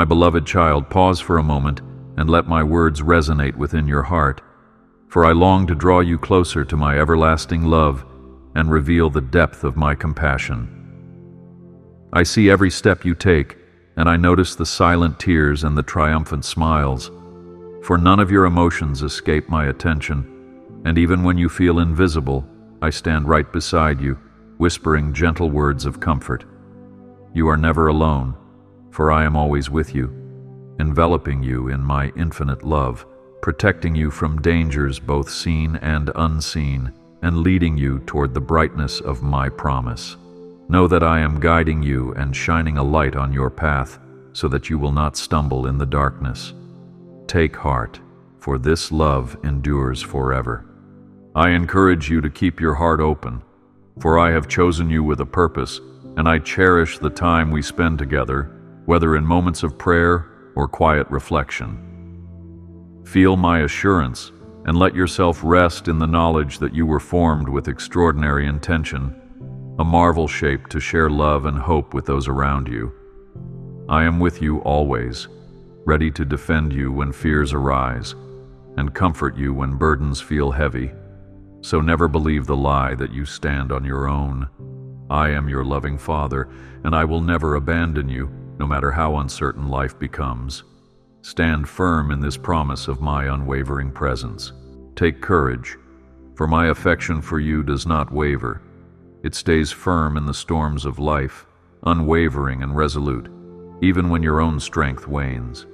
My beloved child, pause for a moment and let my words resonate within your heart, for I long to draw you closer to my everlasting love and reveal the depth of my compassion. I see every step you take, and I notice the silent tears and the triumphant smiles, for none of your emotions escape my attention, and even when you feel invisible, I stand right beside you, whispering gentle words of comfort. You are never alone, for I am always with you, enveloping you in my infinite love, protecting you from dangers both seen and unseen, and leading you toward the brightness of my promise. Know that I am guiding you and shining a light on your path so that you will not stumble in the darkness. Take heart, for this love endures forever. I encourage you to keep your heart open, for I have chosen you with a purpose, and I cherish the time we spend together, whether in moments of prayer or quiet reflection. Feel my assurance and let yourself rest in the knowledge that you were formed with extraordinary intention, a marvel shaped to share love and hope with those around you. I am with you always, ready to defend you when fears arise, and comfort you when burdens feel heavy. So never believe the lie that you stand on your own. I am your loving Father, and I will never abandon you, no matter how uncertain life becomes. Stand firm in this promise of my unwavering presence. Take courage, for my affection for you does not waver. It stays firm in the storms of life, unwavering and resolute, even when your own strength wanes.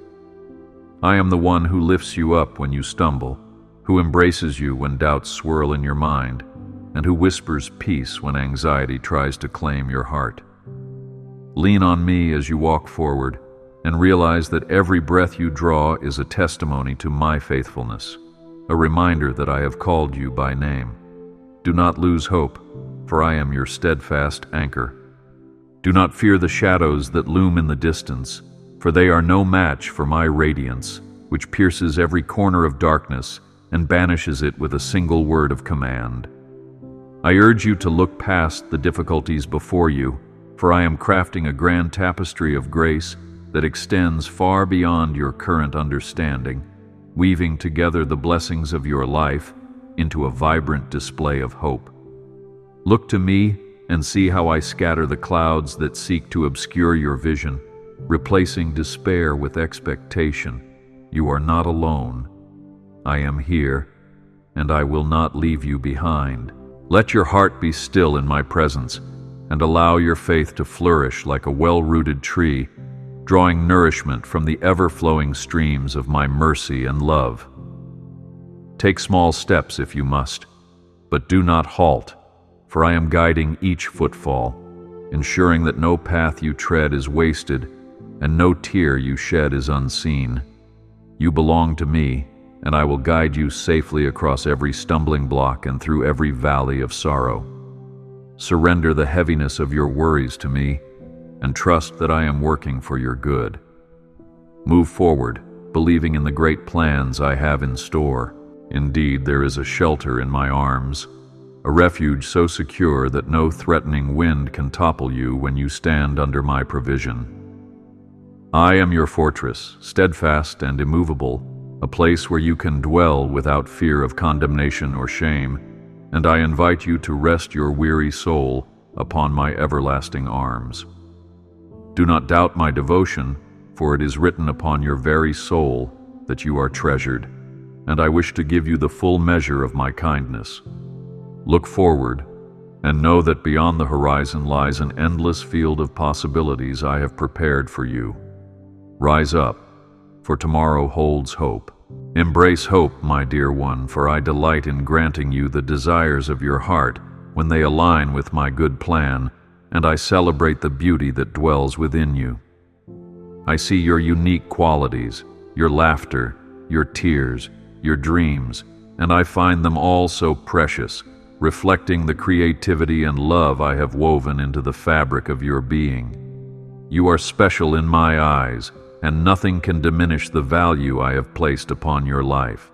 I am the one who lifts you up when you stumble, who embraces you when doubts swirl in your mind, and who whispers peace when anxiety tries to claim your heart. Lean on me as you walk forward, and realize that every breath you draw is a testimony to my faithfulness, a reminder that I have called you by name. Do not lose hope, for I am your steadfast anchor. Do not fear the shadows that loom in the distance, for they are no match for my radiance, which pierces every corner of darkness and banishes it with a single word of command. I urge you to look past the difficulties before you, for I am crafting a grand tapestry of grace that extends far beyond your current understanding, weaving together the blessings of your life into a vibrant display of hope. Look to me and see how I scatter the clouds that seek to obscure your vision, replacing despair with expectation. You are not alone. I am here, and I will not leave you behind. Let your heart be still in my presence, and allow your faith to flourish like a well-rooted tree, drawing nourishment from the ever-flowing streams of my mercy and love. Take small steps if you must, but do not halt, for I am guiding each footfall, ensuring that no path you tread is wasted and no tear you shed is unseen. You belong to me, and I will guide you safely across every stumbling block and through every valley of sorrow. Surrender the heaviness of your worries to me, and trust that I am working for your good. Move forward, believing in the great plans I have in store. Indeed, there is a shelter in my arms, a refuge so secure that no threatening wind can topple you when you stand under my provision. I am your fortress, steadfast and immovable, a place where you can dwell without fear of condemnation or shame, and I invite you to rest your weary soul upon my everlasting arms. Do not doubt my devotion, for it is written upon your very soul that you are treasured, and I wish to give you the full measure of my kindness. Look forward, and know that beyond the horizon lies an endless field of possibilities I have prepared for you. Rise up, for tomorrow holds hope. Embrace hope, my dear one, for I delight in granting you the desires of your heart when they align with my good plan, and I celebrate the beauty that dwells within you. I see your unique qualities, your laughter, your tears, your dreams, and I find them all so precious, reflecting the creativity and love I have woven into the fabric of your being. You are special in my eyes, and nothing can diminish the value I have placed upon your life.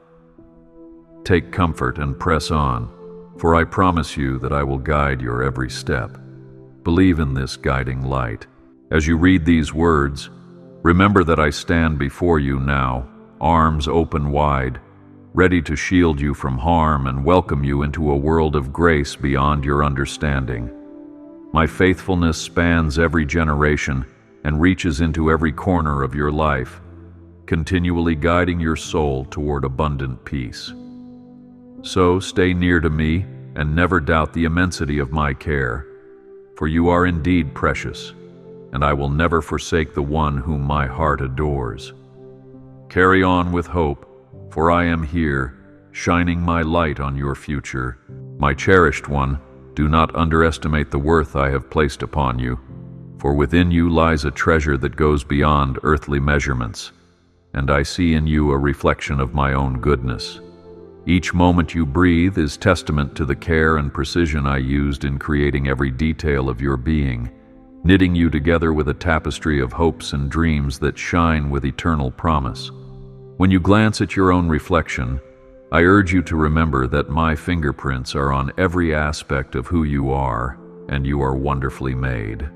Take comfort and press on, for I promise you that I will guide your every step. Believe in this guiding light. As you read these words, Remember that I stand before you now, arms open wide, ready to shield you from harm and welcome you into a world of grace beyond your understanding. My faithfulness spans every generation and reaches into every corner of your life, continually guiding your soul toward abundant peace. So stay near to me and never doubt the immensity of my care, for you are indeed precious, and I will never forsake the one whom my heart adores. Carry on with hope, for I am here, shining my light on your future. My cherished one, do not underestimate the worth I have placed upon you, for within you lies a treasure that goes beyond earthly measurements, and I see in you a reflection of my own goodness. Each moment you breathe is testament to the care and precision I used in creating every detail of your being, knitting you together with a tapestry of hopes and dreams that shine with eternal promise. When you glance at your own reflection, I urge you to remember that my fingerprints are on every aspect of who you are, and you are wonderfully made.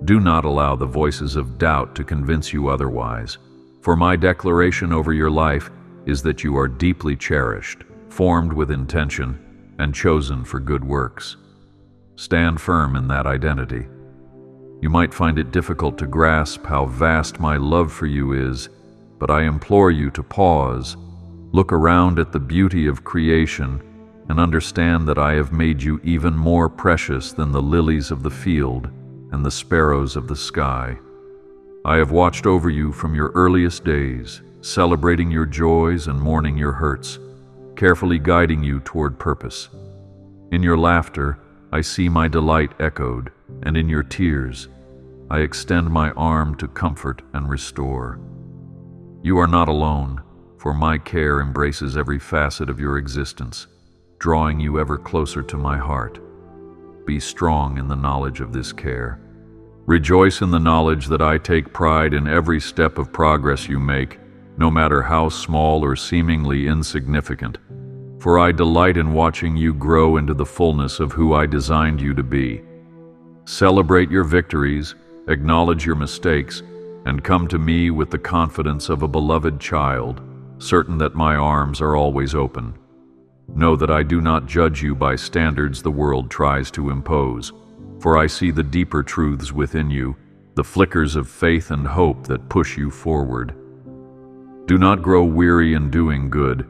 Do not allow the voices of doubt to convince you otherwise, for my declaration over your life is that you are deeply cherished, formed with intention, and chosen for good works. Stand firm in that identity. You might find it difficult to grasp how vast my love for you is, but I implore you to pause, look around at the beauty of creation, and understand that I have made you even more precious than the lilies of the field and the sparrows of the sky. I have watched over you from your earliest days, celebrating your joys and mourning your hurts, carefully guiding you toward purpose. In your laughter, I see my delight echoed, and in your tears, I extend my arm to comfort and restore. You are not alone, for my care embraces every facet of your existence, drawing you ever closer to my heart. Be strong in the knowledge of this care. Rejoice in the knowledge that I take pride in every step of progress you make, no matter how small or seemingly insignificant, for I delight in watching you grow into the fullness of who I designed you to be. Celebrate your victories, acknowledge your mistakes, and come to me with the confidence of a beloved child, certain that my arms are always open. Know that I do not judge you by standards the world tries to impose, for I see the deeper truths within you, the flickers of faith and hope that push you forward. Do not grow weary in doing good,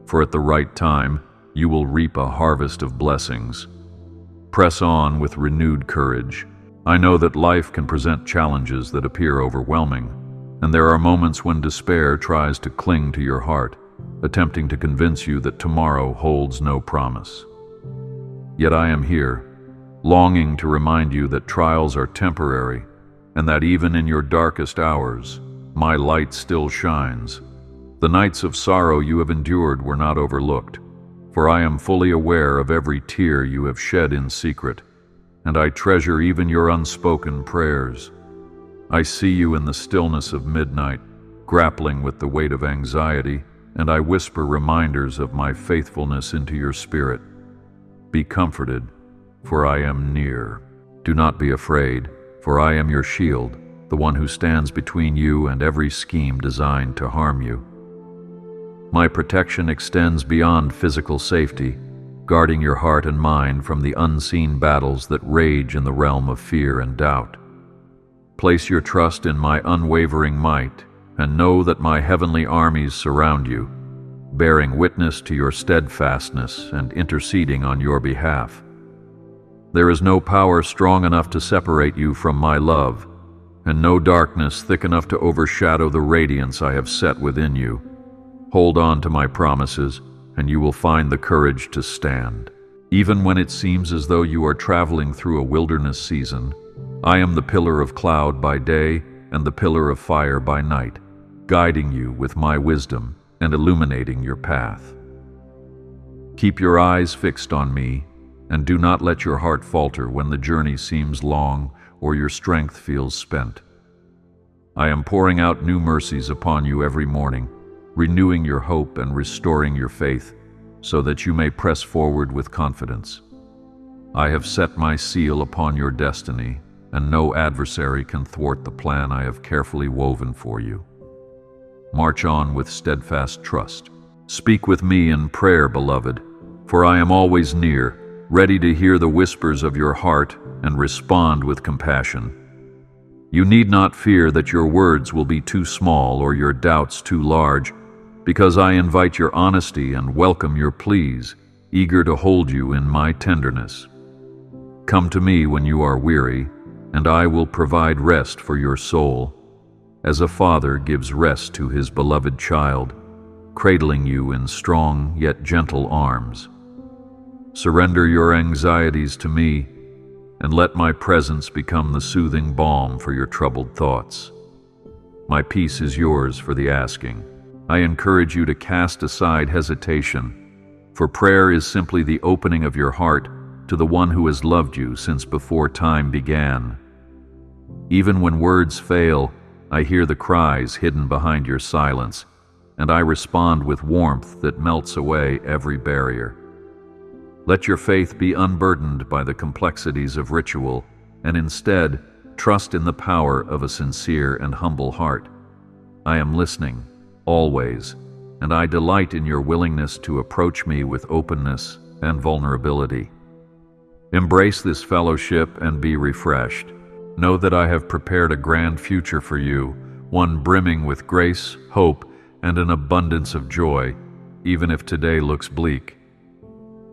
for at the right time you will reap a harvest of blessings. Press on with renewed courage. I know that life can present challenges that appear overwhelming, and there are moments when despair tries to cling to your heart, attempting to convince you that tomorrow holds no promise. Yet I am here, longing to remind you that trials are temporary, and that even in your darkest hours, my light still shines. The nights of sorrow you have endured were not overlooked, for I am fully aware of every tear you have shed in secret, and I treasure even your unspoken prayers. I see you in the stillness of midnight, grappling with the weight of anxiety, and I whisper reminders of my faithfulness into your spirit. Be comforted, for I am near. Do not be afraid, for I am your shield, the one who stands between you and every scheme designed to harm you. My protection extends beyond physical safety, guarding your heart and mind from the unseen battles that rage in the realm of fear and doubt. Place your trust in my unwavering might, and know that my heavenly armies surround you, bearing witness to your steadfastness and interceding on your behalf. There is no power strong enough to separate you from my love, and no darkness thick enough to overshadow the radiance I have set within you. Hold on to my promises, and you will find the courage to stand. Even when it seems as though you are traveling through a wilderness season, I am the pillar of cloud by day and the pillar of fire by night, guiding you with my wisdom and illuminating your path. Keep your eyes fixed on me, and do not let your heart falter when the journey seems long or your strength feels spent. I am pouring out new mercies upon you every morning, renewing your hope and restoring your faith, so that you may press forward with confidence. I have set my seal upon your destiny, and no adversary can thwart the plan I have carefully woven for you. March on with steadfast trust. Speak with me in prayer, beloved, for I am always near, ready to hear the whispers of your heart and respond with compassion. You need not fear that your words will be too small or your doubts too large, because I invite your honesty and welcome your pleas, eager to hold you in my tenderness. Come to me when you are weary, and I will provide rest for your soul, as a father gives rest to his beloved child, cradling you in strong yet gentle arms. Surrender your anxieties to me, and let my presence become the soothing balm for your troubled thoughts. My peace is yours for the asking. I encourage you to cast aside hesitation, for prayer is simply the opening of your heart to the one who has loved you since before time began. Even when words fail, I hear the cries hidden behind your silence, and I respond with warmth that melts away every barrier. Let your faith be unburdened by the complexities of ritual, and instead trust in the power of a sincere and humble heart. I am listening, always, and I delight in your willingness to approach me with openness and vulnerability. Embrace this fellowship and be refreshed. Know that I have prepared a grand future for you, one brimming with grace, hope, and an abundance of joy, even if today looks bleak.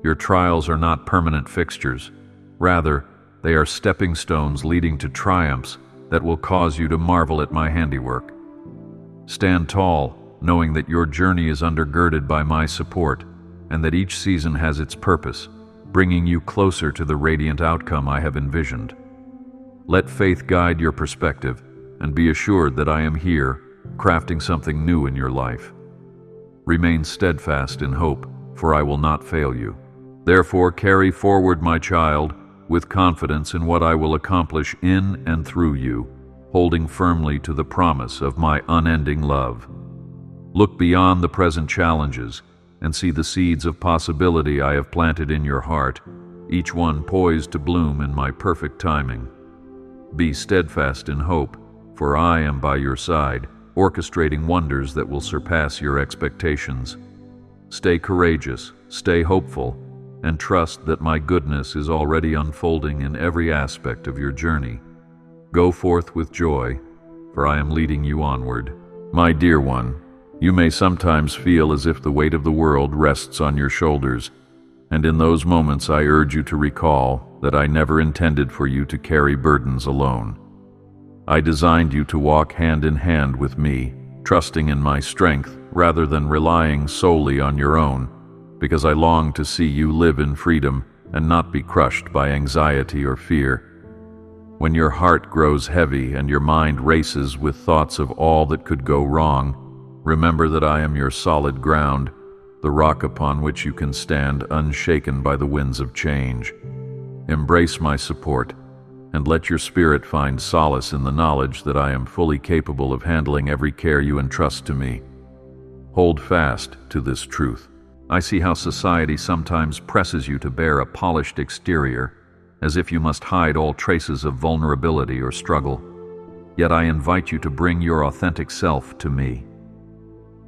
Your trials are not permanent fixtures. Rather, they are stepping stones leading to triumphs that will cause you to marvel at my handiwork. Stand tall, knowing that your journey is undergirded by my support, and that each season has its purpose, bringing you closer to the radiant outcome I have envisioned. Let faith guide your perspective, and be assured that I am here, crafting something new in your life. Remain steadfast in hope, for I will not fail you. Therefore, carry forward, my child, with confidence in what I will accomplish in and through you, holding firmly to the promise of my unending love. Look beyond the present challenges and see the seeds of possibility I have planted in your heart, each one poised to bloom in my perfect timing. Be steadfast in hope, for I am by your side, orchestrating wonders that will surpass your expectations. Stay courageous, stay hopeful, and trust that my goodness is already unfolding in every aspect of your journey. Go forth with joy, for I am leading you onward. My dear one, you may sometimes feel as if the weight of the world rests on your shoulders, and in those moments I urge you to recall that I never intended for you to carry burdens alone. I designed you to walk hand in hand with me, trusting in my strength rather than relying solely on your own, because I long to see you live in freedom and not be crushed by anxiety or fear. When your heart grows heavy and your mind races with thoughts of all that could go wrong, remember that I am your solid ground, the rock upon which you can stand unshaken by the winds of change. Embrace my support, and let your spirit find solace in the knowledge that I am fully capable of handling every care you entrust to me. Hold fast to this truth. I see how society sometimes presses you to bear a polished exterior, as if you must hide all traces of vulnerability or struggle. Yet I invite you to bring your authentic self to me.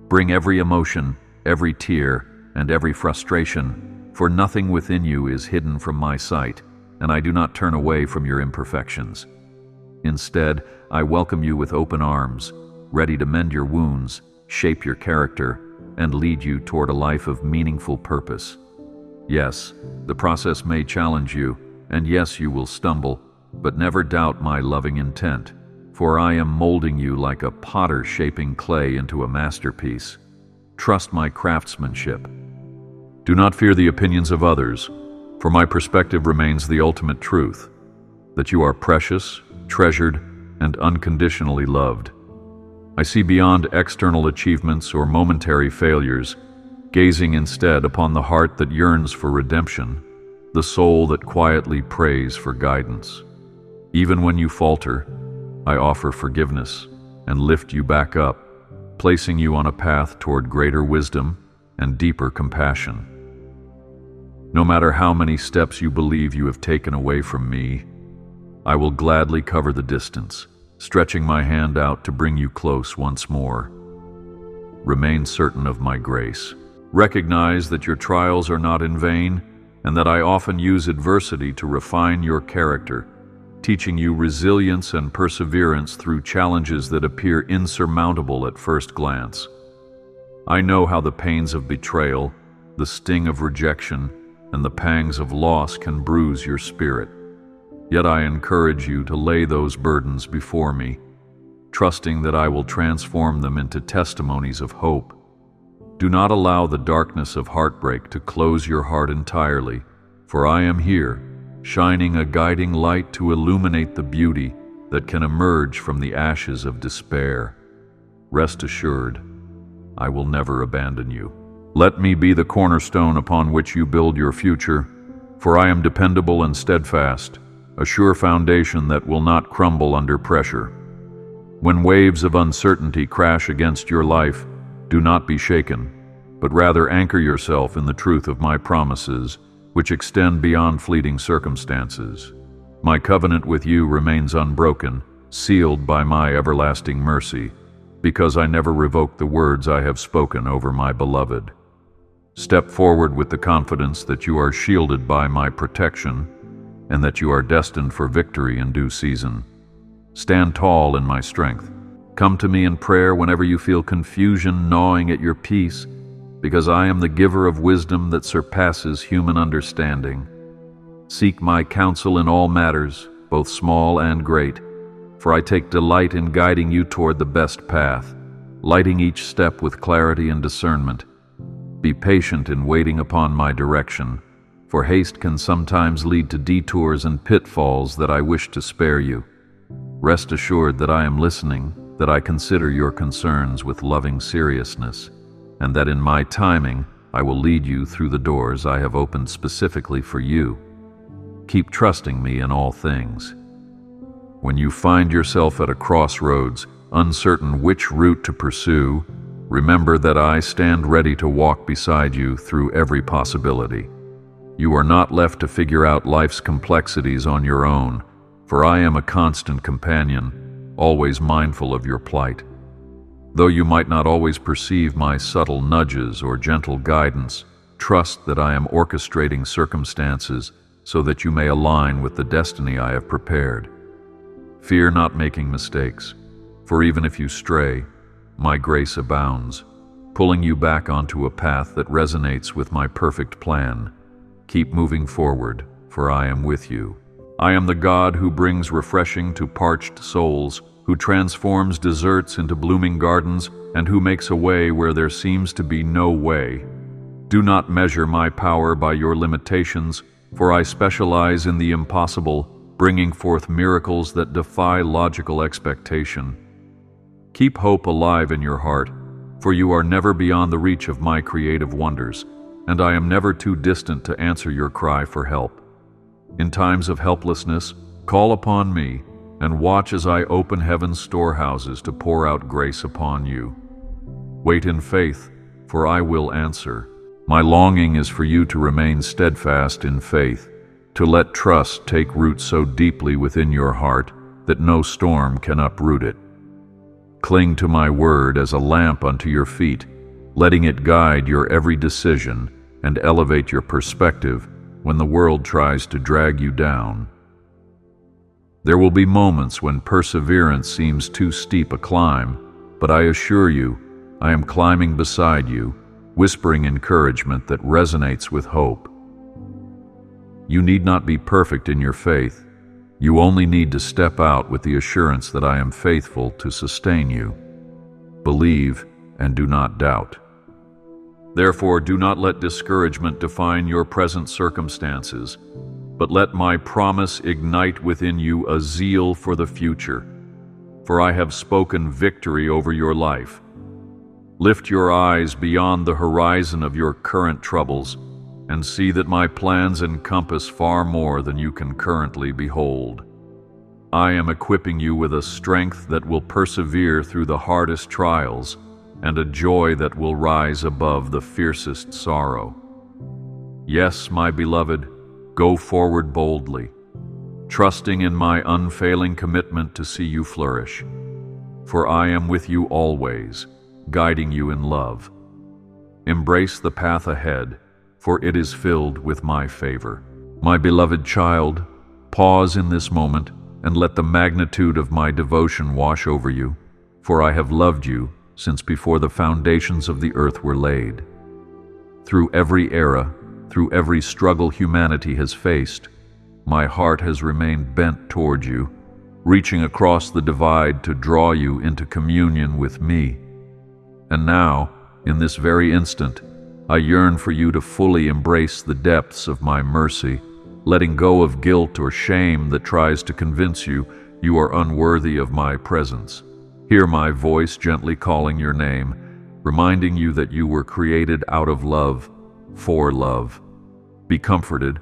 Bring every emotion, every tear, and every frustration, for nothing within you is hidden from my sight, and I do not turn away from your imperfections. Instead, I welcome you with open arms, ready to mend your wounds, shape your character, and lead you toward a life of meaningful purpose. Yes, the process may challenge you, and yes, you will stumble, but never doubt my loving intent, for I am molding you like a potter shaping clay into a masterpiece. Trust my craftsmanship. Do not fear the opinions of others, for my perspective remains the ultimate truth, that you are precious, treasured, and unconditionally loved. I see beyond external achievements or momentary failures, gazing instead upon the heart that yearns for redemption, the soul that quietly prays for guidance. Even when you falter, I offer forgiveness and lift you back up, placing you on a path toward greater wisdom and deeper compassion. No matter how many steps you believe you have taken away from me, I will gladly cover the distance, stretching my hand out to bring you close once more. Remain certain of my grace. Recognize that your trials are not in vain, and that I often use adversity to refine your character, teaching you resilience and perseverance through challenges that appear insurmountable at first glance. I know how the pains of betrayal, the sting of rejection, and the pangs of loss can bruise your spirit. Yet I encourage you to lay those burdens before me, trusting that I will transform them into testimonies of hope. Do not allow the darkness of heartbreak to close your heart entirely, for I am here, shining a guiding light to illuminate the beauty that can emerge from the ashes of despair. Rest assured, I will never abandon you. Let me be the cornerstone upon which you build your future, for I am dependable and steadfast, a sure foundation that will not crumble under pressure. When waves of uncertainty crash against your life, do not be shaken, but rather anchor yourself in the truth of my promises, which extend beyond fleeting circumstances. My covenant with you remains unbroken, sealed by my everlasting mercy, because I never revoke the words I have spoken over my beloved. Step forward with the confidence that you are shielded by my protection, and that you are destined for victory in due season. Stand tall in my strength. Come to me in prayer whenever you feel confusion gnawing at your peace, because I am the giver of wisdom that surpasses human understanding. Seek my counsel in all matters, both small and great, for I take delight in guiding you toward the best path, lighting each step with clarity and discernment. Be patient in waiting upon my direction, for haste can sometimes lead to detours and pitfalls that I wish to spare you. Rest assured that I am listening, that I consider your concerns with loving seriousness, and that in my timing I will lead you through the doors I have opened specifically for you. Keep trusting me in all things. When you find yourself at a crossroads, uncertain which route to pursue, remember that I stand ready to walk beside you through every possibility. You are not left to figure out life's complexities on your own, for I am a constant companion, always mindful of your plight. Though you might not always perceive my subtle nudges or gentle guidance, trust that I am orchestrating circumstances so that you may align with the destiny I have prepared. Fear not making mistakes, for even if you stray, my grace abounds, pulling you back onto a path that resonates with my perfect plan. Keep moving forward, for I am with you. I am the God who brings refreshing to parched souls, who transforms deserts into blooming gardens, and who makes a way where there seems to be no way. Do not measure my power by your limitations, for I specialize in the impossible, bringing forth miracles that defy logical expectation. Keep hope alive in your heart, for you are never beyond the reach of my creative wonders, and I am never too distant to answer your cry for help. In times of helplessness, call upon me, and watch as I open heaven's storehouses to pour out grace upon you. Wait in faith, for I will answer. My longing is for you to remain steadfast in faith, to let trust take root so deeply within your heart that no storm can uproot it. Cling to my word as a lamp unto your feet, letting it guide your every decision and elevate your perspective when the world tries to drag you down. There will be moments when perseverance seems too steep a climb, but I assure you, I am climbing beside you, whispering encouragement that resonates with hope. You need not be perfect in your faith. You only need to step out with the assurance that I am faithful to sustain you. Believe and do not doubt. Therefore, do not let discouragement define your present circumstances, but let my promise ignite within you a zeal for the future. For I have spoken victory over your life. Lift your eyes beyond the horizon of your current troubles and see that my plans encompass far more than you can currently behold. I am equipping you with a strength that will persevere through the hardest trials and a joy that will rise above the fiercest sorrow. Yes, my beloved, go forward boldly. trusting in my unfailing commitment to see you flourish. For I am with you always, guiding you in love. Embrace the path ahead, for it is filled with my favor. My beloved child, pause in this moment and let the magnitude of my devotion wash over you, for I have loved you since before the foundations of the earth were laid. Through every era, through every struggle humanity has faced, my heart has remained bent toward you, reaching across the divide to draw you into communion with me. And now, in this very instant, I yearn for you to fully embrace the depths of my mercy, letting go of guilt or shame that tries to convince you you are unworthy of my presence. Hear my voice gently calling your name, reminding you that you were created out of love, for love. Be comforted,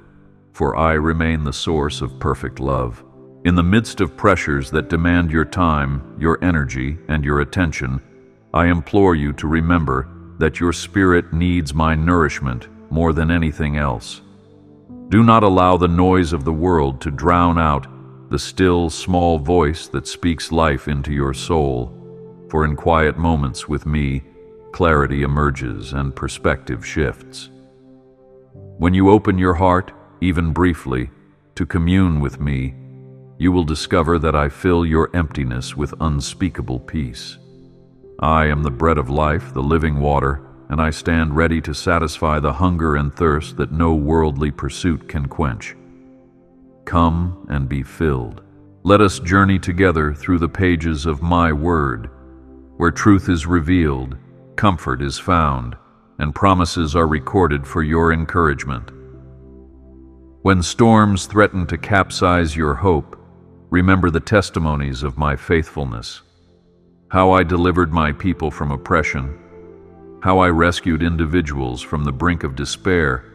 for I remain the source of perfect love. In the midst of pressures that demand your time, your energy, and your attention, I implore you to remember that your spirit needs my nourishment more than anything else. Do not allow the noise of the world to drown out the still, small voice that speaks life into your soul, for in quiet moments with me, clarity emerges and perspective shifts. When you open your heart, even briefly, to commune with me, you will discover that I fill your emptiness with unspeakable peace. I am the bread of life, the living water, and I stand ready to satisfy the hunger and thirst that no worldly pursuit can quench. Come and be filled. Let us journey together through the pages of my word, where truth is revealed, comfort is found, and promises are recorded for your encouragement. When storms threaten to capsize your hope, remember the testimonies of my faithfulness. How I delivered my people from oppression, how I rescued individuals from the brink of despair.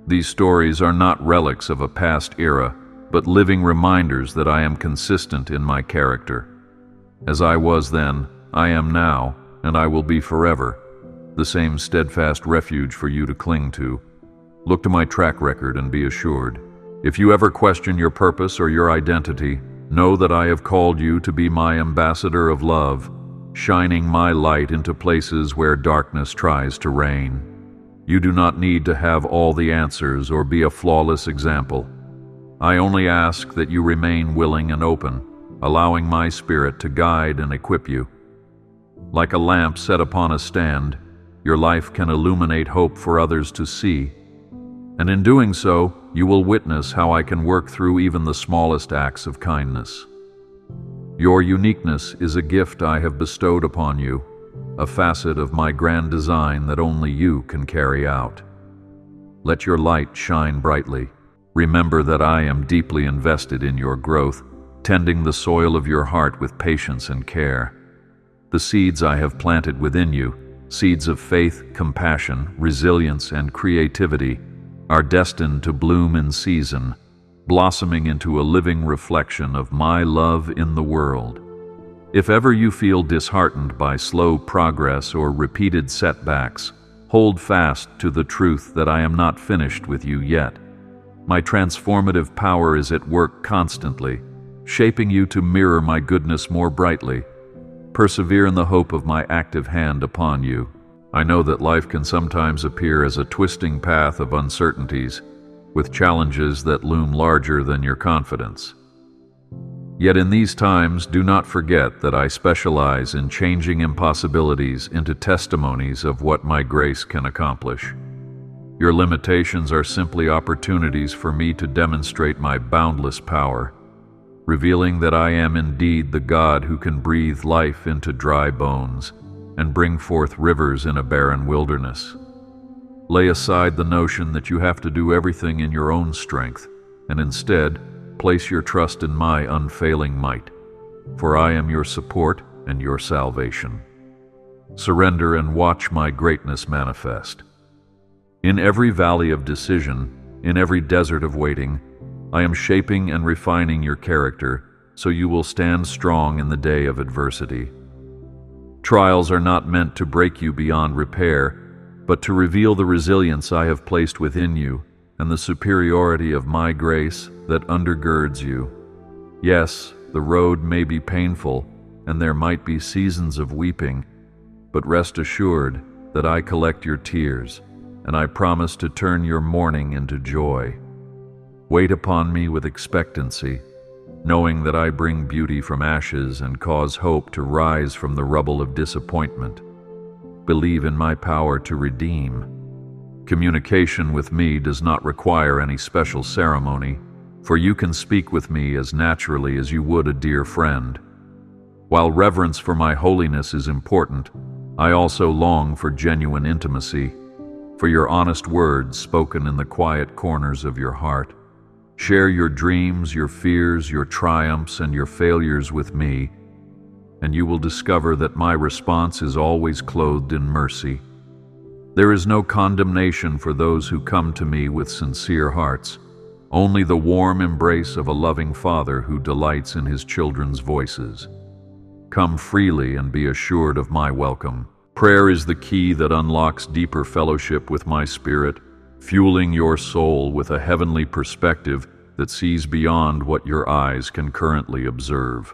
These stories are not relics of a past era, but living reminders that I am consistent in my character. As I was then, I am now, and I will be forever, the same steadfast refuge for you to cling to. Look to my track record and be assured. If you ever question your purpose or your identity, know that I have called you to be my ambassador of love, shining my light into places where darkness tries to reign. You do not need to have all the answers or be a flawless example. I only ask that you remain willing and open, allowing my spirit to guide and equip you. Like a lamp set upon a stand, your life can illuminate hope for others to see, and in doing so, you will witness how I can work through even the smallest acts of kindness. Your uniqueness is a gift I have bestowed upon you, a facet of my grand design that only you can carry out. Let your light shine brightly. Remember that I am deeply invested in your growth, tending the soil of your heart with patience and care. The seeds I have planted within you, seeds of faith, compassion, resilience, and creativity, are destined to bloom in season, blossoming into a living reflection of my love in the world. If ever you feel disheartened by slow progress or repeated setbacks, hold fast to the truth that I am not finished with you yet. My transformative power is at work constantly, shaping you to mirror my goodness more brightly. Persevere in the hope of my active hand upon you. I know that life can sometimes appear as a twisting path of uncertainties, with challenges that loom larger than your confidence. Yet in these times, do not forget that I specialize in changing impossibilities into testimonies of what my grace can accomplish. Your limitations are simply opportunities for me to demonstrate my boundless power, revealing that I am indeed the God who can breathe life into dry bones and bring forth rivers in a barren wilderness. Lay aside the notion that you have to do everything in your own strength, and instead, place your trust in my unfailing might, for I am your support and your salvation. Surrender and watch my greatness manifest. In every valley of decision, in every desert of waiting, I am shaping and refining your character so you will stand strong in the day of adversity. Trials are not meant to break you beyond repair, but to reveal the resilience I have placed within you and the superiority of my grace, that undergirds you. Yes, the road may be painful, and there might be seasons of weeping, but rest assured that I collect your tears, and I promise to turn your mourning into joy. Wait upon me with expectancy, knowing that I bring beauty from ashes and cause hope to rise from the rubble of disappointment. Believe in my power to redeem. Communication with me does not require any special ceremony, for you can speak with me as naturally as you would a dear friend. While reverence for my holiness is important, I also long for genuine intimacy, for your honest words spoken in the quiet corners of your heart. Share your dreams, your fears, your triumphs, and your failures with me, and you will discover that my response is always clothed in mercy. There is no condemnation for those who come to me with sincere hearts, only the warm embrace of a loving Father who delights in his children's voices. Come freely and be assured of my welcome. Prayer is the key that unlocks deeper fellowship with my Spirit, fueling your soul with a heavenly perspective that sees beyond what your eyes can currently observe.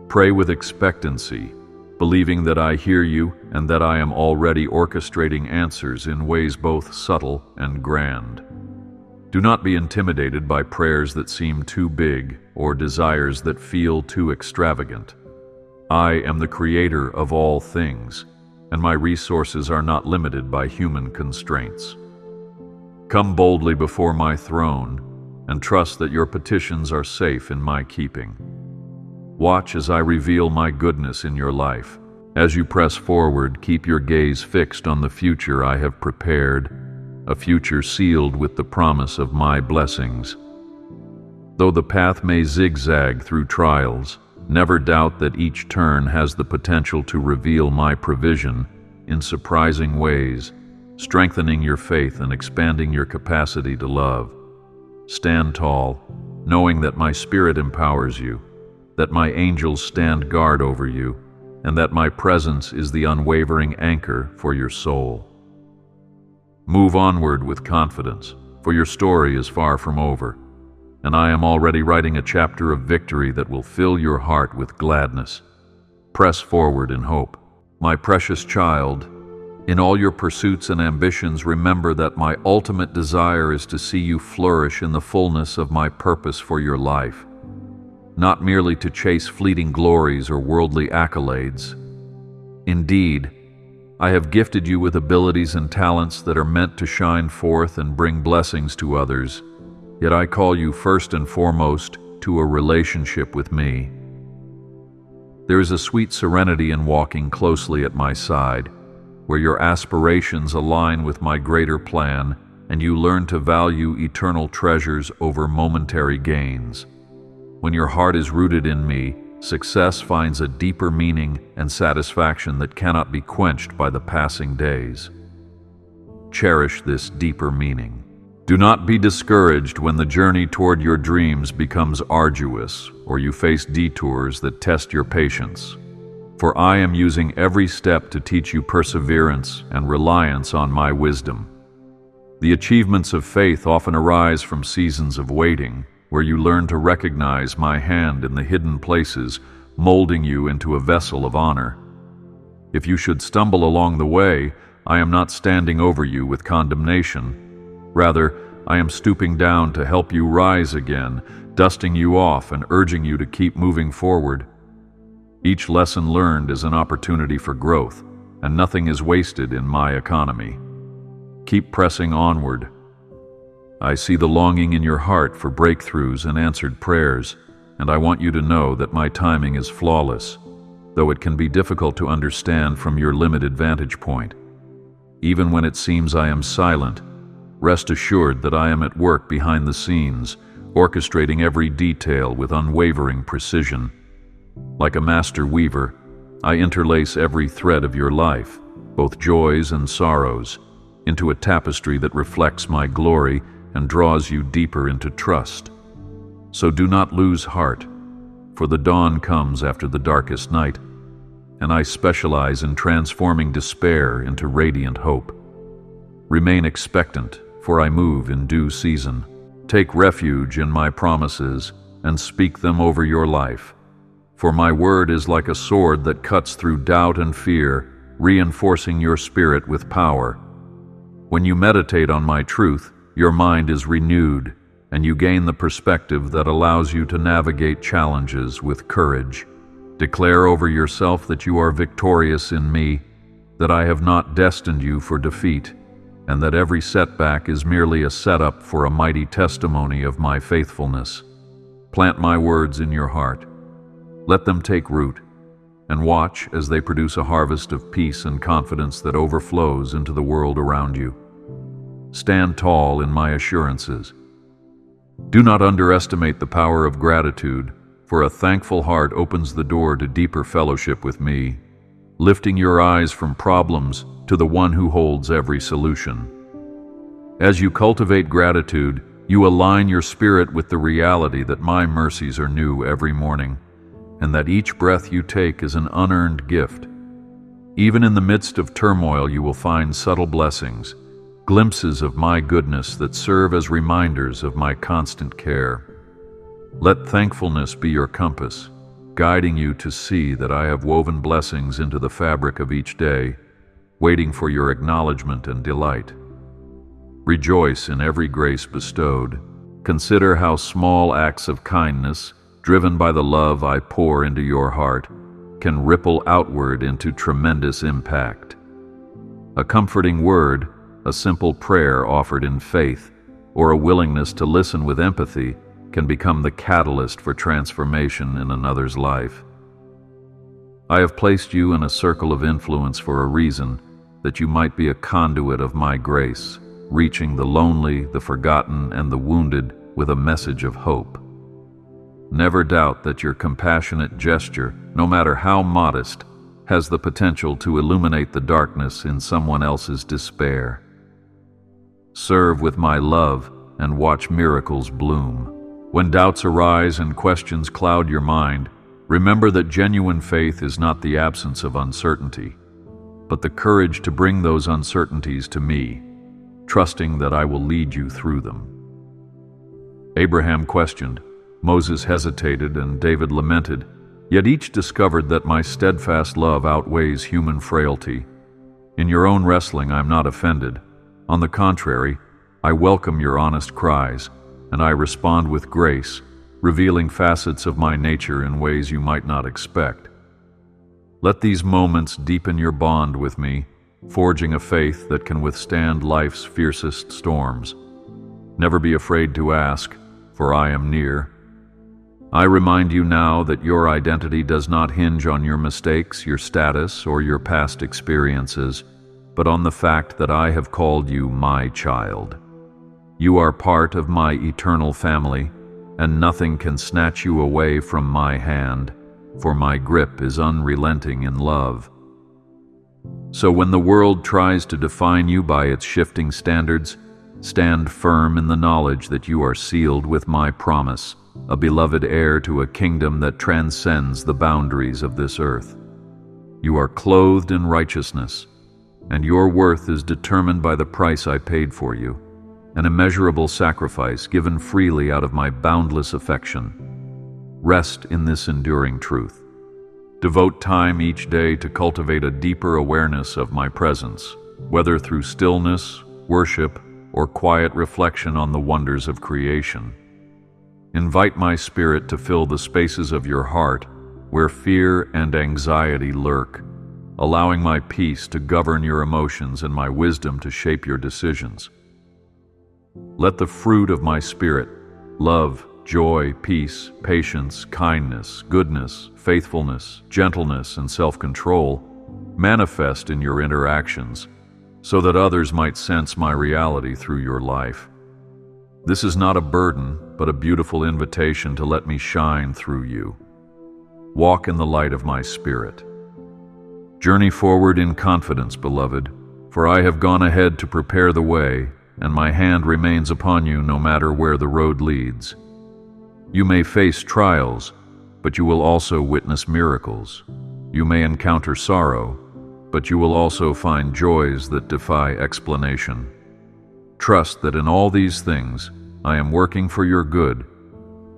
Pray with expectancy, believing that I hear you and that I am already orchestrating answers in ways both subtle and grand. Do not be intimidated by prayers that seem too big or desires that feel too extravagant. I am the creator of all things, and my resources are not limited by human constraints. Come boldly before my throne and trust that your petitions are safe in my keeping. Watch as I reveal my goodness in your life. As you press forward, keep your gaze fixed on the future I have prepared, a future sealed with the promise of my blessings. Though the path may zigzag through trials, never doubt that each turn has the potential to reveal my provision in surprising ways, strengthening your faith and expanding your capacity to love. Stand tall, knowing that my Spirit empowers you, that my angels stand guard over you, and that my presence is the unwavering anchor for your soul. Move onward with confidence, for your story is far from over, and I am already writing a chapter of victory that will fill your heart with gladness. Press forward in hope. My precious child, in all your pursuits and ambitions, remember that my ultimate desire is to see you flourish in the fullness of my purpose for your life, not merely to chase fleeting glories or worldly accolades. Indeed, I have gifted you with abilities and talents that are meant to shine forth and bring blessings to others, yet I call you first and foremost to a relationship with me. There is a sweet serenity in walking closely at my side, where your aspirations align with my greater plan and you learn to value eternal treasures over momentary gains. When your heart is rooted in me, success finds a deeper meaning and satisfaction that cannot be quenched by the passing days. Cherish this deeper meaning. Do not be discouraged when the journey toward your dreams becomes arduous or you face detours that test your patience. For I am using every step to teach you perseverance and reliance on my wisdom. The achievements of faith often arise from seasons of waiting, where you learn to recognize my hand in the hidden places, molding you into a vessel of honor. If you should stumble along the way, I am not standing over you with condemnation. Rather, I am stooping down to help you rise again, dusting you off and urging you to keep moving forward. Each lesson learned is an opportunity for growth, and nothing is wasted in my economy. Keep pressing onward. I see the longing in your heart for breakthroughs and answered prayers, and I want you to know that my timing is flawless, though it can be difficult to understand from your limited vantage point. Even when it seems I am silent, rest assured that I am at work behind the scenes, orchestrating every detail with unwavering precision. Like a master weaver, I interlace every thread of your life, both joys and sorrows, into a tapestry that reflects my glory and draws you deeper into trust. So do not lose heart, for the dawn comes after the darkest night, and I specialize in transforming despair into radiant hope. Remain expectant, for I move in due season. Take refuge in my promises and speak them over your life. For my word is like a sword that cuts through doubt and fear, reinforcing your spirit with power. When you meditate on my truth, your mind is renewed, and you gain the perspective that allows you to navigate challenges with courage. Declare over yourself that you are victorious in me, that I have not destined you for defeat, and that every setback is merely a setup for a mighty testimony of my faithfulness. Plant my words in your heart. Let them take root, and watch as they produce a harvest of peace and confidence that overflows into the world around you. Stand tall in my assurances. Do not underestimate the power of gratitude, for a thankful heart opens the door to deeper fellowship with me, lifting your eyes from problems to the one who holds every solution. As you cultivate gratitude, you align your spirit with the reality that my mercies are new every morning, and that each breath you take is an unearned gift. Even in the midst of turmoil, you will find subtle blessings, glimpses of my goodness that serve as reminders of my constant care. Let thankfulness be your compass, guiding you to see that I have woven blessings into the fabric of each day, waiting for your acknowledgement and delight. Rejoice in every grace bestowed. Consider how small acts of kindness, driven by the love I pour into your heart, can ripple outward into tremendous impact. A comforting word, a simple prayer offered in faith, or a willingness to listen with empathy can become the catalyst for transformation in another's life. I have placed you in a circle of influence for a reason, that you might be a conduit of my grace, reaching the lonely, the forgotten, and the wounded with a message of hope. Never doubt that your compassionate gesture, no matter how modest, has the potential to illuminate the darkness in someone else's despair. Serve with my love and watch miracles bloom. When doubts arise and questions cloud your mind, remember that genuine faith is not the absence of uncertainty, but the courage to bring those uncertainties to me, trusting that I will lead you through them. Abraham questioned, Moses hesitated, and David lamented, yet each discovered that my steadfast love outweighs human frailty. In your own wrestling, I am not offended. On the contrary, I welcome your honest cries, and I respond with grace, revealing facets of my nature in ways you might not expect. Let these moments deepen your bond with me, forging a faith that can withstand life's fiercest storms. Never be afraid to ask, for I am near. I remind you now that your identity does not hinge on your mistakes, your status, or your past experiences, but on the fact that I have called you my child. You are part of my eternal family, and nothing can snatch you away from my hand, for my grip is unrelenting in love. So when the world tries to define you by its shifting standards, stand firm in the knowledge that you are sealed with my promise, a beloved heir to a kingdom that transcends the boundaries of this earth. You are clothed in righteousness, and your worth is determined by the price I paid for you, an immeasurable sacrifice given freely out of my boundless affection. Rest in this enduring truth. Devote time each day to cultivate a deeper awareness of my presence, whether through stillness, worship, or quiet reflection on the wonders of creation. Invite my spirit to fill the spaces of your heart where fear and anxiety lurk, allowing my peace to govern your emotions and my wisdom to shape your decisions. Let the fruit of my spirit, love, joy, peace, patience, kindness, goodness, faithfulness, gentleness, and self-control manifest in your interactions, so that others might sense my reality through your life. This is not a burden, but a beautiful invitation to let me shine through you. Walk in the light of my spirit. Journey forward in confidence, beloved, for I have gone ahead to prepare the way, and my hand remains upon you no matter where the road leads. You may face trials, but you will also witness miracles. You may encounter sorrow, but you will also find joys that defy explanation. Trust that in all these things, I am working for your good,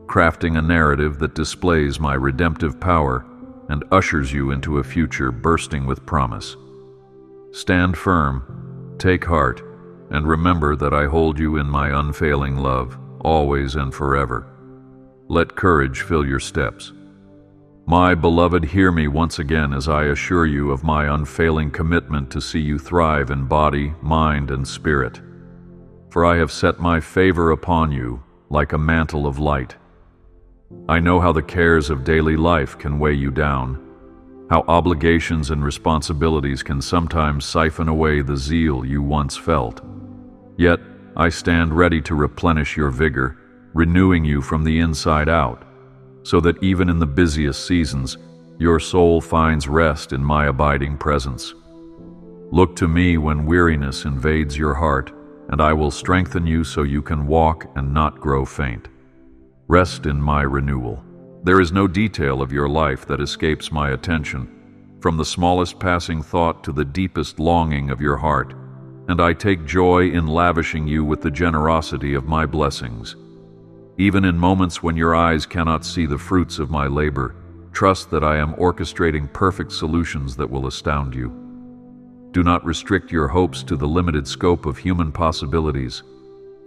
crafting a narrative that displays my redemptive power and ushers you into a future bursting with promise. Stand firm, take heart, and remember that I hold you in my unfailing love, always and forever. Let courage fill your steps. My beloved, hear me once again as I assure you of my unfailing commitment to see you thrive in body, mind, and spirit. For I have set my favor upon you like a mantle of light. I know how the cares of daily life can weigh you down, how obligations and responsibilities can sometimes siphon away the zeal you once felt. Yet, I stand ready to replenish your vigor, renewing you from the inside out, so that even in the busiest seasons, your soul finds rest in my abiding presence. Look to me when weariness invades your heart, and I will strengthen you so you can walk and not grow faint. Rest in my renewal. There is no detail of your life that escapes my attention, from the smallest passing thought to the deepest longing of your heart, and I take joy in lavishing you with the generosity of my blessings. Even in moments when your eyes cannot see the fruits of my labor, trust that I am orchestrating perfect solutions that will astound you. Do not restrict your hopes to the limited scope of human possibilities,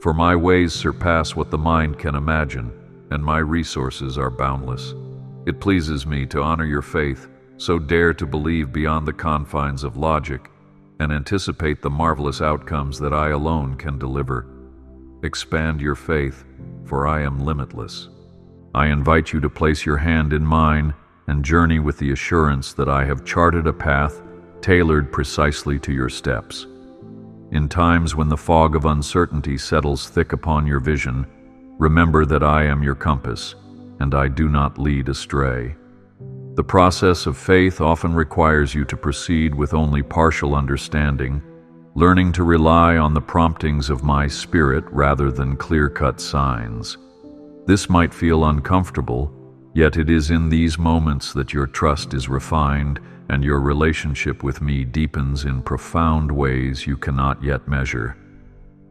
for my ways surpass what the mind can imagine, and my resources are boundless. It pleases me to honor your faith, so dare to believe beyond the confines of logic and anticipate the marvelous outcomes that I alone can deliver. Expand your faith, for I am limitless. I invite you to place your hand in mine and journey with the assurance that I have charted a path tailored precisely to your steps. In times when the fog of uncertainty settles thick upon your vision, remember that I am your compass, and I do not lead astray. The process of faith often requires you to proceed with only partial understanding, learning to rely on the promptings of my spirit rather than clear-cut signs. This might feel uncomfortable, yet it is in these moments that your trust is refined and your relationship with me deepens in profound ways you cannot yet measure.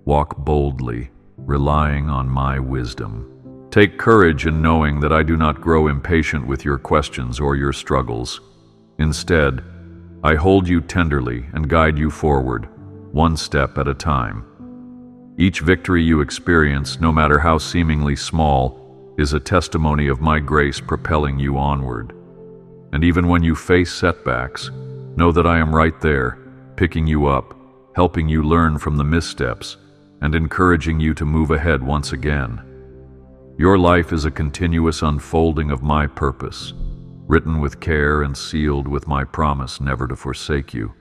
Walk boldly, relying on my wisdom. Take courage in knowing that I do not grow impatient with your questions or your struggles. Instead, I hold you tenderly and guide you forward, one step at a time. Each victory you experience, no matter how seemingly small, is a testimony of my grace propelling you onward. And even when you face setbacks, know that I am right there, picking you up, helping you learn from the missteps, and encouraging you to move ahead once again. Your life is a continuous unfolding of my purpose, written with care and sealed with my promise never to forsake you.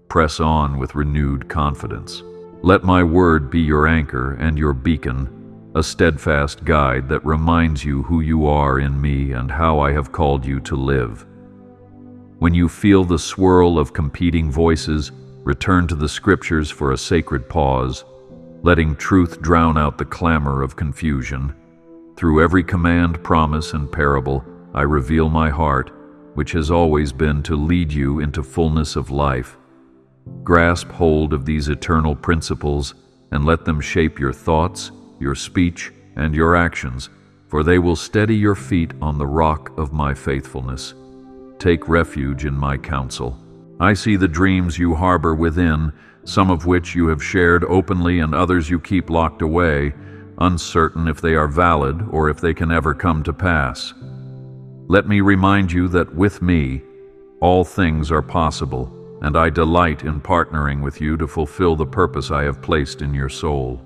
Press on with renewed confidence. Let my word be your anchor and your beacon, a steadfast guide that reminds you who you are in me and how I have called you to live. When you feel the swirl of competing voices, return to the scriptures for a sacred pause, letting truth drown out the clamor of confusion. Through every command, promise, and parable, I reveal my heart, which has always been to lead you into fullness of life. Grasp hold of these eternal principles and let them shape your thoughts, your speech, and your actions, for they will steady your feet on the rock of my faithfulness. Take refuge in my counsel. I see the dreams you harbor within, some of which you have shared openly and others you keep locked away, uncertain if they are valid or if they can ever come to pass. Let me remind you that with me, all things are possible, and I delight in partnering with you to fulfill the purpose I have placed in your soul.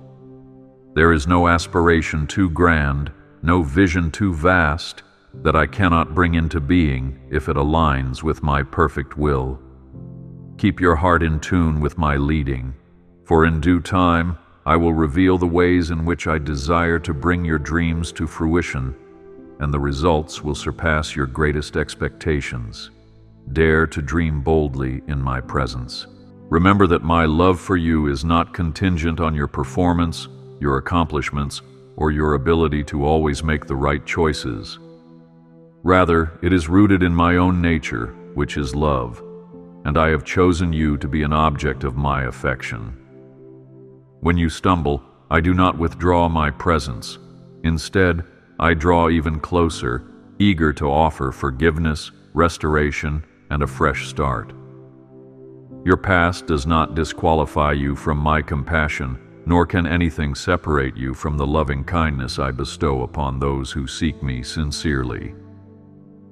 There is no aspiration too grand, no vision too vast, that I cannot bring into being if it aligns with my perfect will. Keep your heart in tune with my leading, for in due time I will reveal the ways in which I desire to bring your dreams to fruition, and the results will surpass your greatest expectations. Dare to dream boldly in my presence. Remember that my love for you is not contingent on your performance, your accomplishments, or your ability to always make the right choices. Rather, it is rooted in my own nature, which is love, and I have chosen you to be an object of my affection. When you stumble, I do not withdraw my presence. Instead, I draw even closer, eager to offer forgiveness, restoration, and a fresh start. Your past does not disqualify you from my compassion, nor can anything separate you from the loving kindness I bestow upon those who seek me sincerely.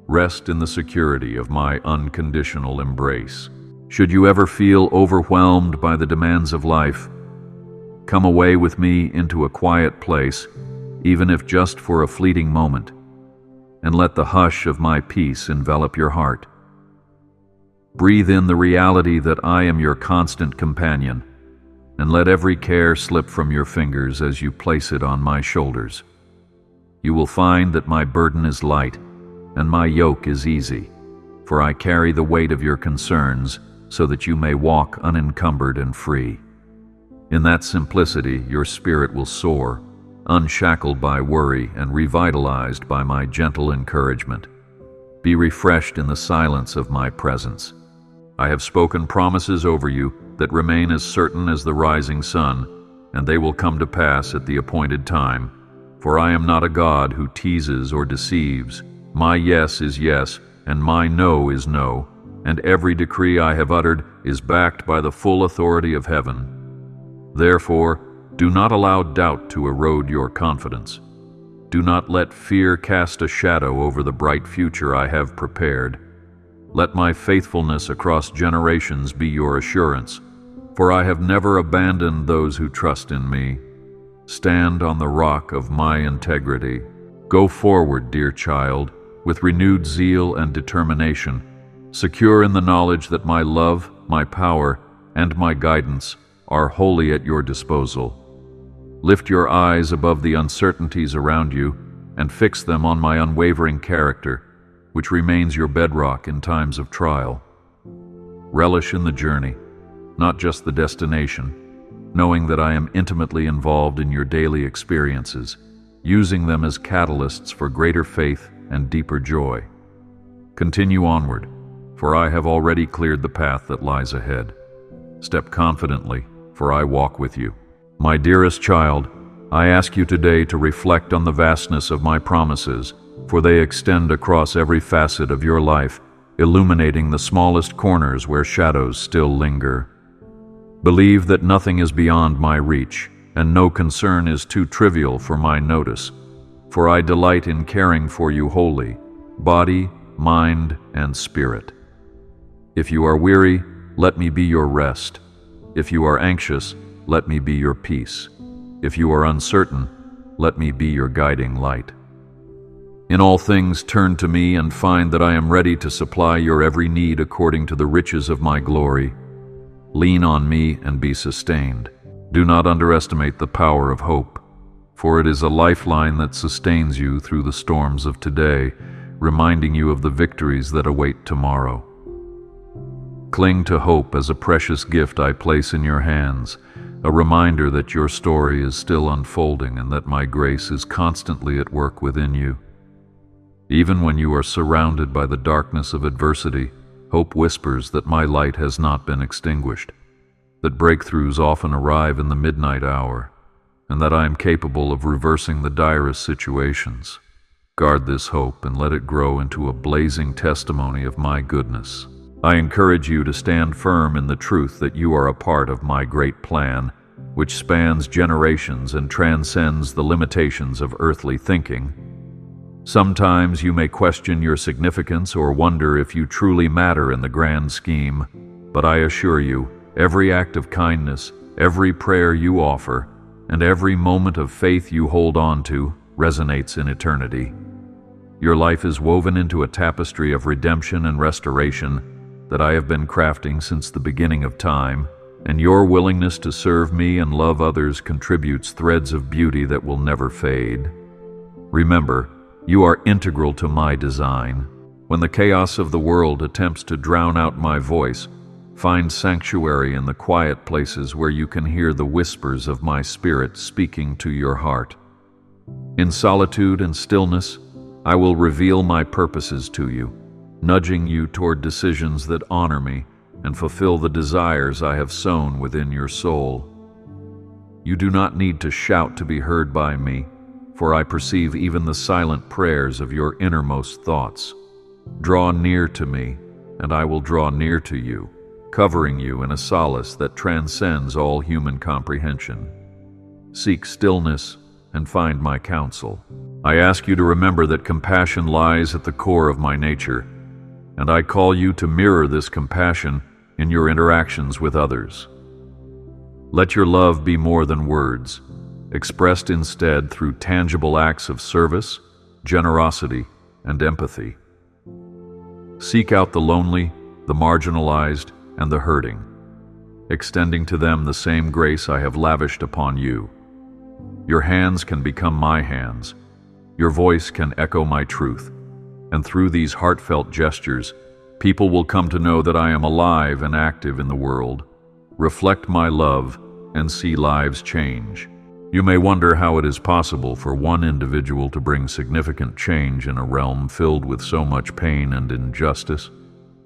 Rest in the security of my unconditional embrace. Should you ever feel overwhelmed by the demands of life, come away with me into a quiet place, even if just for a fleeting moment, and let the hush of my peace envelop your heart. Breathe in the reality that I am your constant companion, and let every care slip from your fingers as you place it on my shoulders. You will find that my burden is light, and my yoke is easy, for I carry the weight of your concerns so that you may walk unencumbered and free. In that simplicity, your spirit will soar, unshackled by worry and revitalized by my gentle encouragement. Be refreshed in the silence of my presence. I have spoken promises over you that remain as certain as the rising sun, and they will come to pass at the appointed time. For I am not a God who teases or deceives. My yes is yes, and my no is no, and every decree I have uttered is backed by the full authority of heaven. Therefore, do not allow doubt to erode your confidence. Do not let fear cast a shadow over the bright future I have prepared. Let my faithfulness across generations be your assurance, for I have never abandoned those who trust in me. Stand on the rock of my integrity. Go forward, dear child, with renewed zeal and determination, secure in the knowledge that my love, my power, and my guidance are wholly at your disposal. Lift your eyes above the uncertainties around you and fix them on my unwavering character, which remains your bedrock in times of trial. Relish in the journey, not just the destination, knowing that I am intimately involved in your daily experiences, using them as catalysts for greater faith and deeper joy. Continue onward, for I have already cleared the path that lies ahead. Step confidently, for I walk with you. My dearest child, I ask you today to reflect on the vastness of my promises, for they extend across every facet of your life, illuminating the smallest corners where shadows still linger. Believe that nothing is beyond my reach, and no concern is too trivial for my notice, for I delight in caring for you wholly, body, mind, and spirit. If you are weary, let me be your rest. If you are anxious, let me be your peace. If you are uncertain, let me be your guiding light. In all things turn to me and find that I am ready to supply your every need according to the riches of my glory. Lean on me and be sustained. Do not underestimate the power of hope, for it is a lifeline that sustains you through the storms of today, reminding you of the victories that await tomorrow. Cling to hope as a precious gift I place in your hands, a reminder that your story is still unfolding and that my grace is constantly at work within you. Even when you are surrounded by the darkness of adversity, hope whispers that my light has not been extinguished, that breakthroughs often arrive in the midnight hour, and that I am capable of reversing the direst situations. Guard this hope and let it grow into a blazing testimony of my goodness. I encourage you to stand firm in the truth that you are a part of my great plan, which spans generations and transcends the limitations of earthly thinking. Sometimes you may question your significance or wonder if you truly matter in the grand scheme, but I assure you, every act of kindness, every prayer you offer, and every moment of faith you hold on to resonates in eternity. Your life is woven into a tapestry of redemption and restoration that I have been crafting since the beginning of time, and your willingness to serve me and love others contributes threads of beauty that will never fade. Remember, you are integral to my design. When the chaos of the world attempts to drown out my voice, find sanctuary in the quiet places where you can hear the whispers of my spirit speaking to your heart. In solitude and stillness, I will reveal my purposes to you, nudging you toward decisions that honor me and fulfill the desires I have sown within your soul. You do not need to shout to be heard by me, for I perceive even the silent prayers of your innermost thoughts. Draw near to me, and I will draw near to you, covering you in a solace that transcends all human comprehension. Seek stillness and find my counsel. I ask you to remember that compassion lies at the core of my nature, and I call you to mirror this compassion in your interactions with others. Let your love be more than words, expressed instead through tangible acts of service, generosity, and empathy. Seek out the lonely, the marginalized, and the hurting, extending to them the same grace I have lavished upon you. Your hands can become my hands. Your voice can echo my truth. And through these heartfelt gestures, people will come to know that I am alive and active in the world, reflect my love, and see lives change. You may wonder how it is possible for one individual to bring significant change in a realm filled with so much pain and injustice.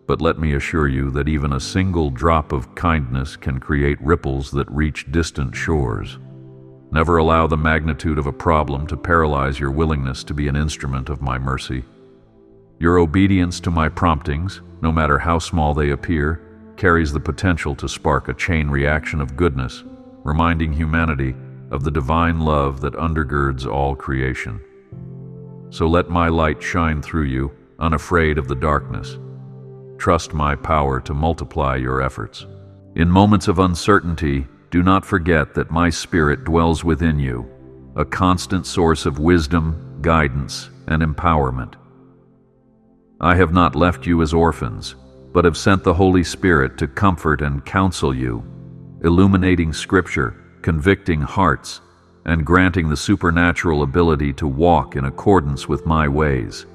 But let me assure you that even a single drop of kindness can create ripples that reach distant shores. Never allow the magnitude of a problem to paralyze your willingness to be an instrument of my mercy. Your obedience to my promptings, no matter how small they appear, carries the potential to spark a chain reaction of goodness, reminding humanity of the divine love that undergirds all creation. So let my light shine through you, unafraid of the darkness. Trust my power to multiply your efforts. In moments of uncertainty, do not forget that my Spirit dwells within you, a constant source of wisdom, guidance, and empowerment. I have not left you as orphans, but have sent the Holy Spirit to comfort and counsel you, illuminating Scripture, convicting hearts, and granting the supernatural ability to walk in accordance with my ways.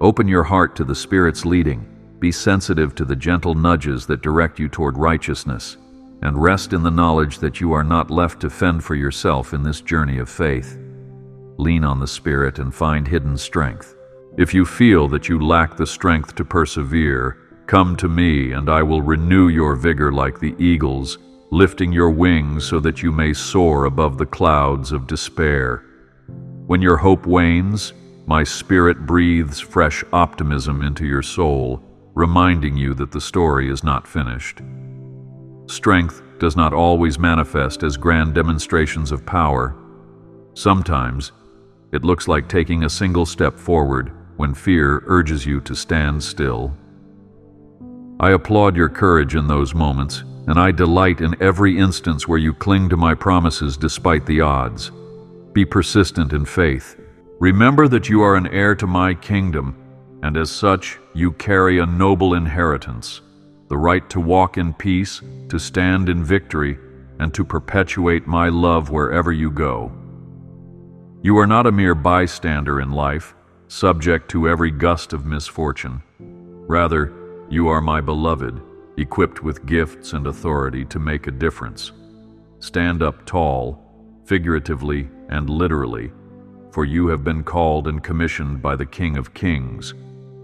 Open your heart to the Spirit's leading, be sensitive to the gentle nudges that direct you toward righteousness, and rest in the knowledge that you are not left to fend for yourself in this journey of faith. Lean on the Spirit and find hidden strength. If you feel that you lack the strength to persevere, come to me and I will renew your vigor like the eagles, lifting your wings so that you may soar above the clouds of despair. When your hope wanes, my Spirit breathes fresh optimism into your soul, reminding you that the story is not finished. Strength does not always manifest as grand demonstrations of power. Sometimes, it looks like taking a single step forward when fear urges you to stand still. I applaud your courage in those moments, and I delight in every instance where you cling to my promises despite the odds. Be persistent in faith. Remember that you are an heir to my kingdom, and as such, you carry a noble inheritance, the right to walk in peace, to stand in victory, and to perpetuate my love wherever you go. You are not a mere bystander in life, subject to every gust of misfortune. Rather, you are my beloved, equipped with gifts and authority to make a difference. Stand up tall, figuratively and literally, for you have been called and commissioned by the King of Kings,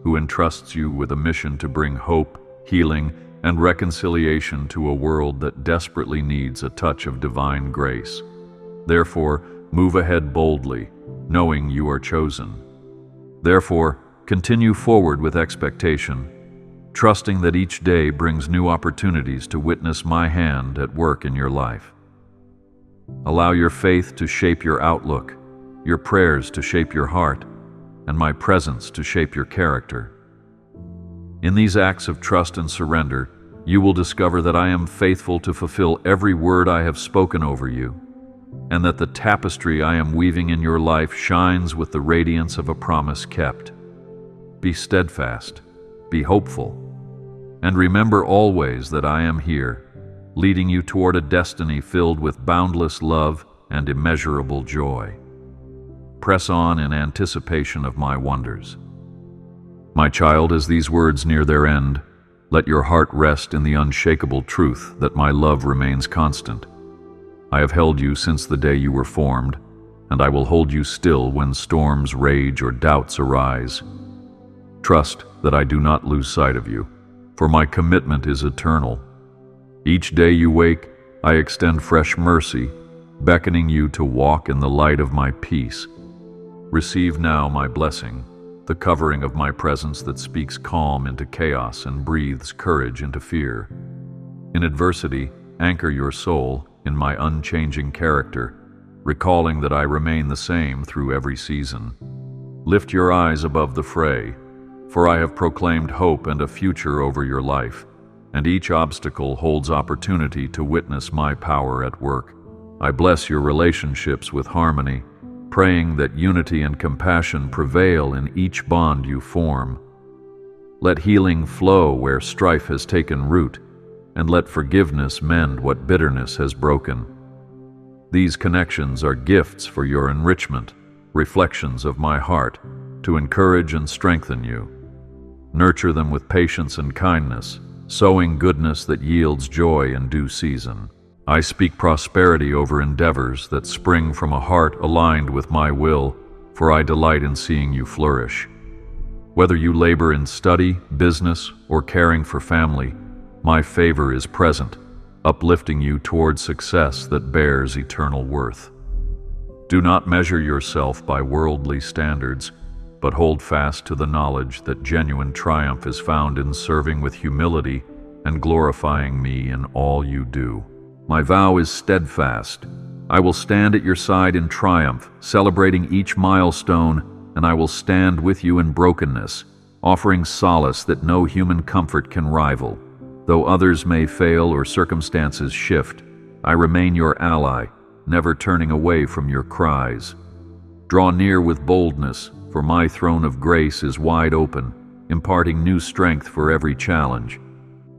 who entrusts you with a mission to bring hope, healing, and reconciliation to a world that desperately needs a touch of divine grace. Therefore, move ahead boldly, knowing you are chosen. Therefore, continue forward with expectation, trusting that each day brings new opportunities to witness my hand at work in your life. Allow your faith to shape your outlook, your prayers to shape your heart, and my presence to shape your character. In these acts of trust and surrender, you will discover that I am faithful to fulfill every word I have spoken over you, and that the tapestry I am weaving in your life shines with the radiance of a promise kept. Be steadfast, be hopeful, and remember always that I am here, leading you toward a destiny filled with boundless love and immeasurable joy. Press on in anticipation of my wonders. My child, as these words near their end, let your heart rest in the unshakable truth that my love remains constant. I have held you since the day you were formed, and I will hold you still when storms rage or doubts arise. Trust that I do not lose sight of you, for my commitment is eternal. Each day you wake, I extend fresh mercy, beckoning you to walk in the light of my peace. Receive now my blessing, the covering of my presence that speaks calm into chaos and breathes courage into fear. In adversity, anchor your soul in my unchanging character, recalling that I remain the same through every season. Lift your eyes above the fray, for I have proclaimed hope and a future over your life, and each obstacle holds opportunity to witness my power at work. I bless your relationships with harmony, praying that unity and compassion prevail in each bond you form. Let healing flow where strife has taken root, and let forgiveness mend what bitterness has broken. These connections are gifts for your enrichment, reflections of my heart, to encourage and strengthen you. Nurture them with patience and kindness, sowing goodness that yields joy in due season. I speak prosperity over endeavors that spring from a heart aligned with my will, for I delight in seeing you flourish. Whether you labor in study, business, or caring for family, my favor is present, uplifting you toward success that bears eternal worth. Do not measure yourself by worldly standards, but hold fast to the knowledge that genuine triumph is found in serving with humility and glorifying me in all you do. My vow is steadfast. I will stand at your side in triumph, celebrating each milestone, and I will stand with you in brokenness, offering solace that no human comfort can rival. Though others may fail or circumstances shift, I remain your ally, never turning away from your cries. Draw near with boldness, for my throne of grace is wide open, imparting new strength for every challenge.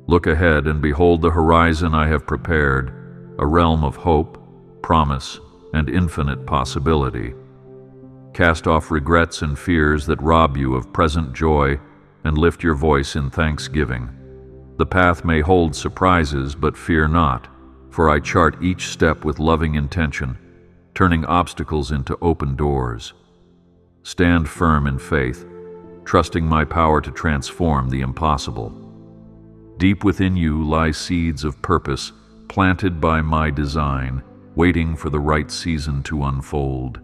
Look ahead and behold the horizon I have prepared, a realm of hope, promise, and infinite possibility. Cast off regrets and fears that rob you of present joy, and lift your voice in thanksgiving. The path may hold surprises, but fear not, for I chart each step with loving intention, turning obstacles into open doors. Stand firm in faith, trusting my power to transform the impossible. Deep within you lie seeds of purpose, planted by my design, waiting for the right season to unfold.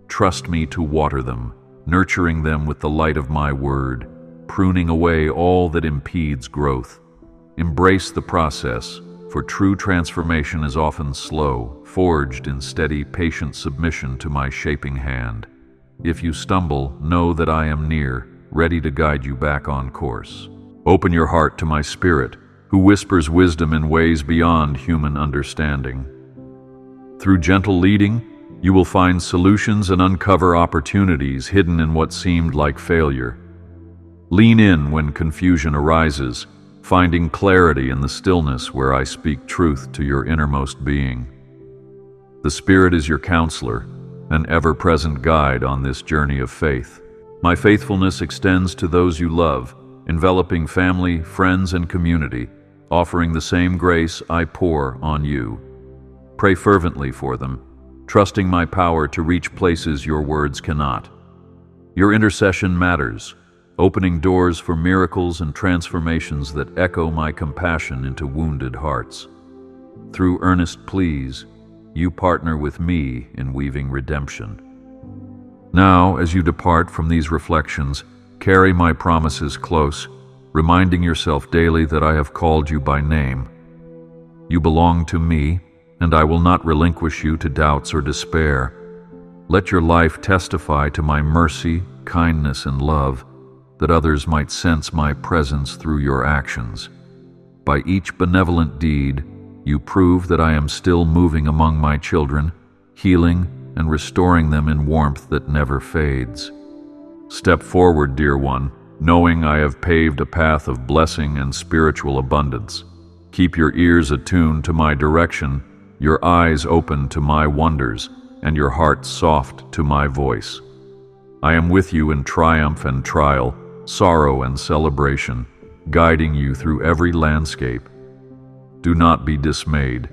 Trust me to water them, nurturing them with the light of my word, pruning away all that impedes growth. Embrace the process, for true transformation is often slow, forged in steady, patient submission to my shaping hand. If you stumble, know that I am near, ready to guide you back on course. Open your heart to my Spirit, who whispers wisdom in ways beyond human understanding. Through gentle leading, you will find solutions and uncover opportunities hidden in what seemed like failure. Lean in when confusion arises, finding clarity in the stillness where I speak truth to your innermost being. The Spirit is your counselor, an ever-present guide on this journey of faith. My faithfulness extends to those you love, enveloping family, friends, and community, offering the same grace I pour on you. Pray fervently for them, trusting my power to reach places your words cannot. Your intercession matters, opening doors for miracles and transformations that echo my compassion into wounded hearts. Through earnest pleas, you partner with me in weaving redemption. Now, as you depart from these reflections, carry my promises close, reminding yourself daily that I have called you by name. You belong to me, and I will not relinquish you to doubts or despair. Let your life testify to my mercy, kindness, and love, that others might sense my presence through your actions. By each benevolent deed, you prove that I am still moving among my children, healing and restoring them in warmth that never fades. Step forward, dear one, knowing I have paved a path of blessing and spiritual abundance. Keep your ears attuned to my direction, your eyes open to my wonders, and your heart soft to my voice. I am with you in triumph and trial, sorrow and celebration, guiding you through every landscape. Do not be dismayed,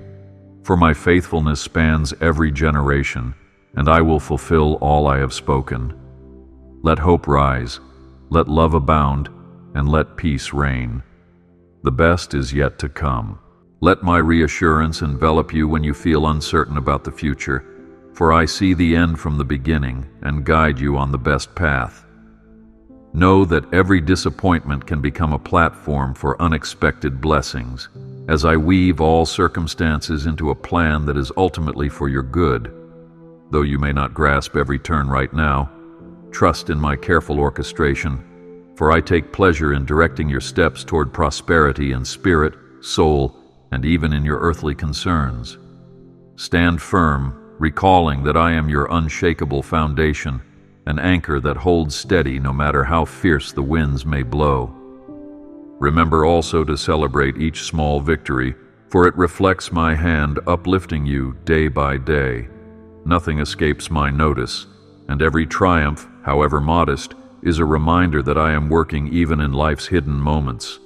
for my faithfulness spans every generation, and I will fulfill all I have spoken. Let hope rise, let love abound, and let peace reign. The best is yet to come. Let my reassurance envelop you when you feel uncertain about the future, for I see the end from the beginning and guide you on the best path. Know that every disappointment can become a platform for unexpected blessings, as I weave all circumstances into a plan that is ultimately for your good. Though you may not grasp every turn right now, trust in my careful orchestration, for I take pleasure in directing your steps toward prosperity in spirit, soul, and even in your earthly concerns. Stand firm, recalling that I am your unshakable foundation, an anchor that holds steady no matter how fierce the winds may blow. Remember also to celebrate each small victory, for it reflects my hand uplifting you day by day. Nothing escapes my notice, and every triumph, however modest, is a reminder that I am working even in life's hidden moments.